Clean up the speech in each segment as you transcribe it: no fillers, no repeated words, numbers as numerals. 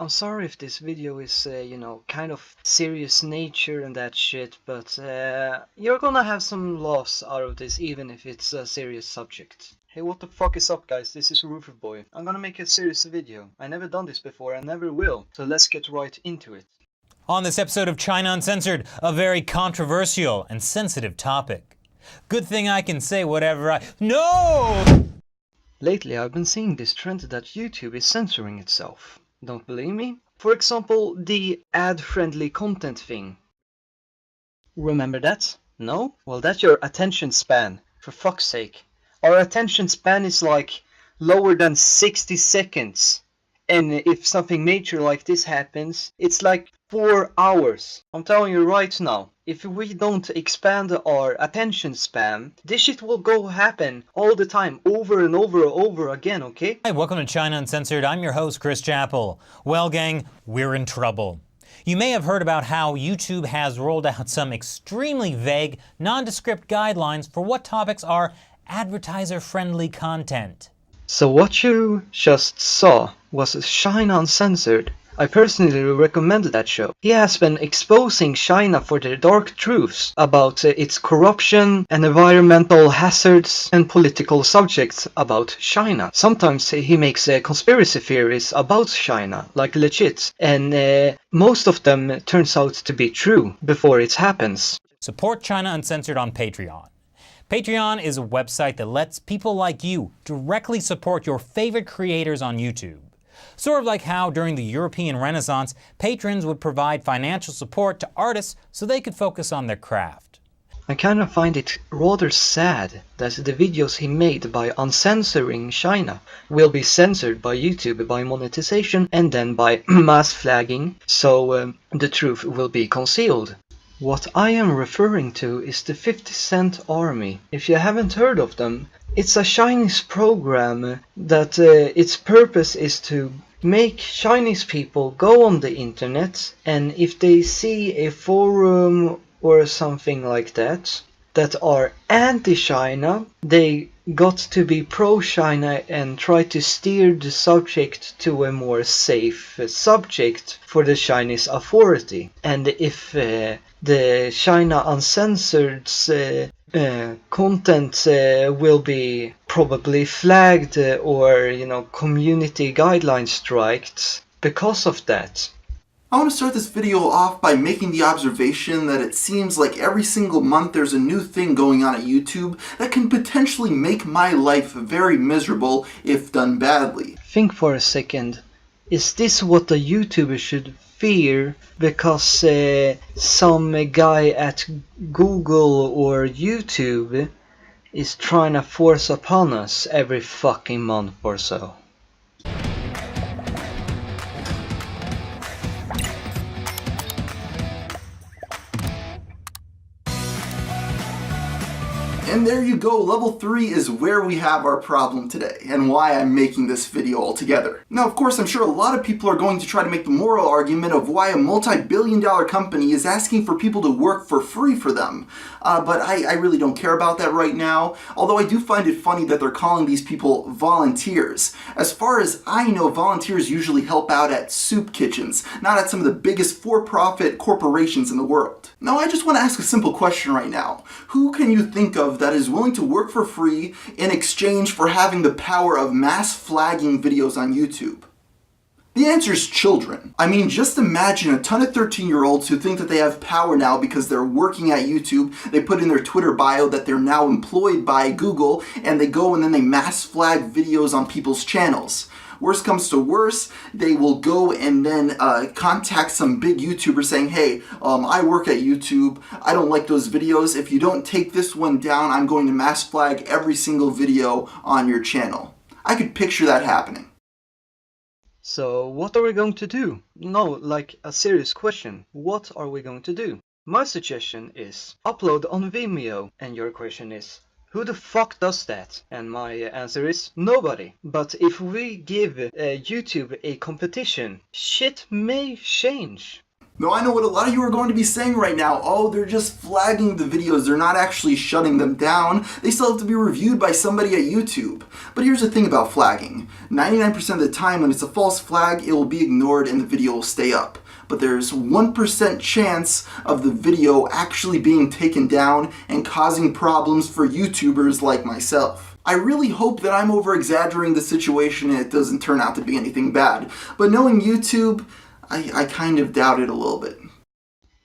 I'm sorry if this video is, kind of serious nature and that shit, but you're gonna have some laughs out of this even if it's a serious subject. Hey, what the fuck is up, guys? This is Roofer Boy. I'm gonna make a serious video. I never done this before and never will, so let's get right into it. On this episode of China Uncensored, a very controversial and sensitive topic. Good thing I can say whatever No! Lately, I've been seeing this trend that YouTube is censoring itself. Don't believe me? For example, the ad-friendly content thing. Remember that? No? Well, that's your attention span, for fuck's sake. Our attention span is like lower than 60 seconds. And if something major like this happens, it's like 4 hours. I'm telling you right now, if we don't expand our attention span, this shit will go happen all the time, over and over again, okay? Hi, welcome to China Uncensored. I'm your host, Chris Chappell. Well, gang, we're in trouble. You may have heard about how YouTube has rolled out some extremely vague, nondescript guidelines for what topics are advertiser-friendly content. So what you just saw was China Uncensored. I personally recommended that show. He has been exposing China for their dark truths about its corruption and environmental hazards and political subjects about China. Sometimes he makes conspiracy theories about China, like legit, and most of them turns out to be true before it happens. Support China Uncensored on Patreon. Patreon is a website that lets people like you directly support your favorite creators on YouTube. Sort of like how during the European Renaissance, patrons would provide financial support to artists so they could focus on their craft. I kind of find it rather sad that the videos he made by uncensoring China will be censored by YouTube by monetization and then by mass flagging, so the truth will be concealed. What I am referring to is the 50 Cent Army. If you haven't heard of them, it's a Chinese program that its purpose is to make Chinese people go on the internet, and if they see a forum or something like that are anti-China, they got to be pro-China and try to steer the subject to a more safe subject for the Chinese authority. And if the China Uncensored content will be probably flagged or, community guidelines striked because of that. I want to start this video off by making the observation that it seems like every single month there's a new thing going on at YouTube that can potentially make my life very miserable if done badly. Think for a second. Is this what a YouTuber should fear because some guy at Google or YouTube is trying to force upon us every fucking month or so? And there you go, level 3 is where we have our problem today, and why I'm making this video altogether. Now, of course, I'm sure a lot of people are going to try to make the moral argument of why a multi-billion-dollar company is asking for people to work for free for them. But I really don't care about that right now, although I do find it funny that they're calling these people volunteers. As far as I know, volunteers usually help out at soup kitchens, not at some of the biggest for-profit corporations in the world. Now, I just want to ask a simple question right now. Who can you think of that is willing to work for free in exchange for having the power of mass flagging videos on YouTube? The answer is children. I mean, just imagine a ton of 13-year-olds who think that they have power now because they're working at YouTube. They put in their Twitter bio that they're now employed by Google, and they go and then they mass flag videos on people's channels. Worst comes to worst, they will go and then contact some big YouTuber saying, hey, I work at YouTube, I don't like those videos. If you don't take this one down, I'm going to mass flag every single video on your channel. I could picture that happening. So what are we going to do? No, like a serious question. What are we going to do? My suggestion is upload on Vimeo, and your question is, who the fuck does that? And my answer is nobody. But if we give YouTube a competition, shit may change. Though I know what a lot of you are going to be saying right now. Oh, they're just flagging the videos. They're not actually shutting them down. They still have to be reviewed by somebody at YouTube. But here's the thing about flagging. 99% of the time when it's a false flag, it will be ignored and the video will stay up. But there's 1% chance of the video actually being taken down and causing problems for YouTubers like myself. I really hope that I'm over-exaggerating the situation and it doesn't turn out to be anything bad. But knowing YouTube, I kind of doubt it a little bit.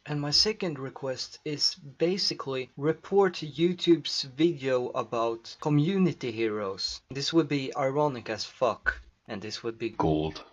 And my second request is basically report YouTube's video about community heroes. This would be ironic as fuck, and this would be Gold.